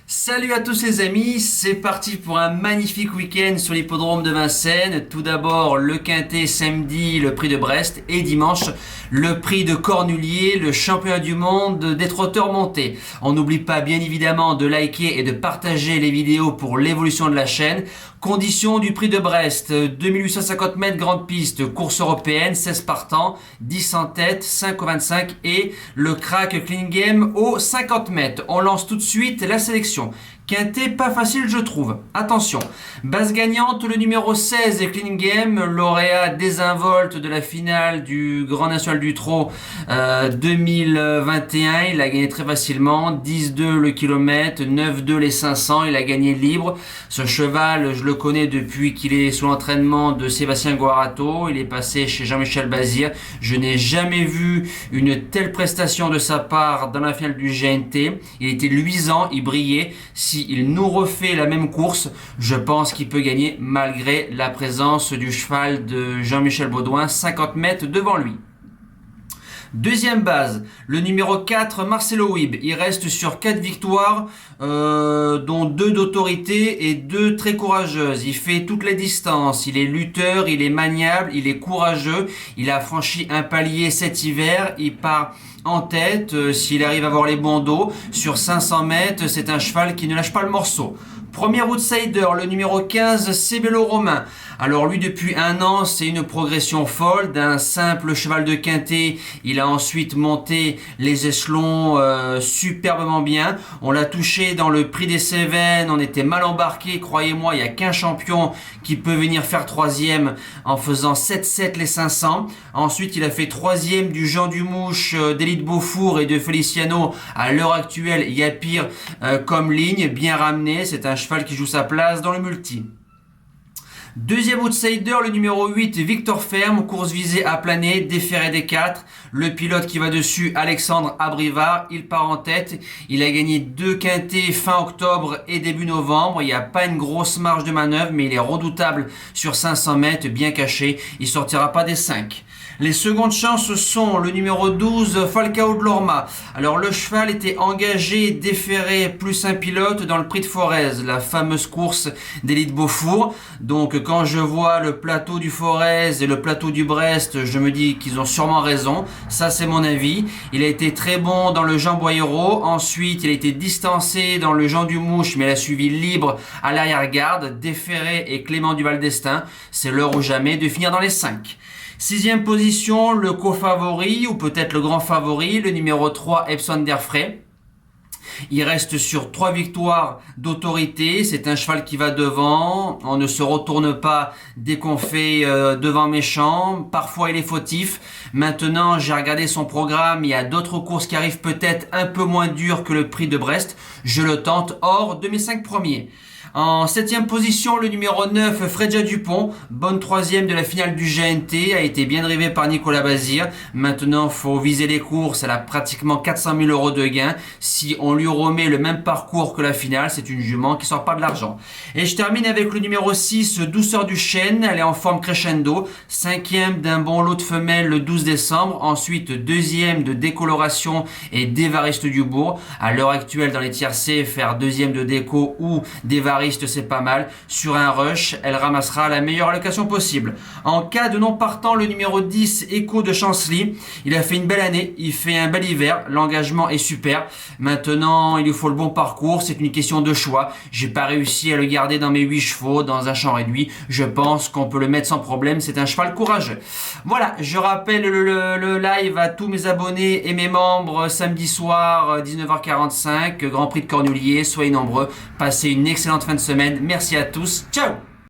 Salut à tous les amis, c'est parti pour un magnifique week-end sur l'hippodrome de Vincennes. Tout d'abord le Quintet samedi, le prix de Brest, et dimanche le prix de Cornulier, le championnat du monde des trotteurs montés. On n'oublie pas bien évidemment de liker et de partager les vidéos pour l'évolution de la chaîne. Conditions du prix de Brest, 2850 mètres grande piste, course européenne, 16 partants, 10 en tête, 5 au 25 et le crack clean game aux 50 mètres. On lance tout de suite la sélection. Quintet pas facile je trouve. Attention, base gagnante le numéro 16 et Clean Game, lauréat désinvolte de la finale du Grand National du Trot 2021. Il a gagné très facilement, 10-2 le kilomètre, 9-2 les 500, il a gagné libre. Ce cheval, je le connais depuis qu'il est sous l'entraînement de Sébastien Guarato, il est passé chez Jean-Michel Bazir. Je n'ai jamais vu une telle prestation de sa part dans la finale du GNT. Il était luisant, il brillait. S'il nous refait la même course, je pense qu'il peut gagner malgré la présence du cheval de Jean-Michel Baudouin, 50 mètres devant lui. Deuxième base, le numéro 4, Marcelo Huib. Il reste sur 4 victoires, dont 2 d'autorité et 2 très courageuses. Il fait toutes les distances, il est lutteur, il est maniable, il est courageux. Il a franchi un palier cet hiver, il part en tête, s'il arrive à avoir les bons dos. Sur 500 mètres, c'est un cheval qui ne lâche pas le morceau. Premier outsider, le numéro 15, Cébello Romain. Alors lui, depuis un an, c'est une progression folle. D'un simple cheval de quintet, il a ensuite monté les échelons superbement bien. On l'a touché dans le prix des Cévennes, on était mal embarqué. Croyez-moi, il n'y a qu'un champion qui peut venir faire troisième en faisant 7-7 les 500. Ensuite, il a fait troisième du Jean Dumouche, d'Élite Beaufour et de Feliciano. À l'heure actuelle, il y a pire comme ligne, bien ramené. C'est un cheval qui joue sa place dans le multi. Deuxième outsider, le numéro 8, Victor Ferme, course visée à planer, déféré des 4. Le pilote qui va dessus, Alexandre Abrivard, il part en tête. Il a gagné 2 quintets fin octobre et début novembre. Il n'y a pas une grosse marge de manœuvre, mais il est redoutable sur 500 mètres, bien caché. Il sortira pas des 5. Les secondes chances sont le numéro 12, Falcao de Lorma. Alors le cheval était engagé, déféré, plus un pilote dans le prix de Forez, la fameuse course d'Élite Beaufour. Donc quand je vois le plateau du Forez et le plateau du Brest, je me dis qu'ils ont sûrement raison. Ça c'est mon avis. Il a été très bon dans le Jean Boyero. Ensuite il a été distancé dans le Jean Dumouche, mais il a suivi libre à l'arrière-garde. Déféré et Clément Duval d'Estaing. C'est l'heure ou jamais de finir dans les 5. Sixième position, le co-favori, ou peut-être le grand favori, le numéro 3, Epson d'Erfray. Il reste sur 3 victoires d'autorité. C'est un cheval qui va devant. On ne se retourne pas dès qu'on fait devant méchant. Parfois, il est fautif. Maintenant, j'ai regardé son programme. Il y a d'autres courses qui arrivent peut-être un peu moins dures que le prix de Brest. Je le tente hors de mes 5 premiers. En 7e position, le numéro 9, Fredja Dupont, bonne 3e de la finale du GNT, a été bien drivé par Nicolas Bazir. Maintenant, faut viser les courses, elle a pratiquement 400 000 euros de gain. Si on lui remet le même parcours que la finale, c'est une jument qui sort pas de l'argent. Et je termine avec le numéro 6, Douceur du Chêne, elle est en forme crescendo, 5e d'un bon lot de femelles le 12 décembre, ensuite 2e de décoloration et d'Évariste Dubourg. À l'heure actuelle, dans les tiercés, faire 2e de déco ou d'Évariste, c'est pas mal. Sur un rush, elle ramassera la meilleure allocation possible. En cas de non partant, le numéro 10, Echo de Chancelly, il a fait une belle année, il fait un bel hiver, l'engagement est super. Maintenant, il lui faut le bon parcours, c'est une question de choix. J'ai pas réussi à le garder dans mes 8 chevaux, dans un champ réduit. Je pense qu'on peut le mettre sans problème, c'est un cheval courageux. Voilà, je rappelle le live à tous mes abonnés et mes membres samedi soir, 19h45, Grand Prix de Cornulier. Soyez nombreux, passez une excellente fin de semaine. Merci à tous. Ciao!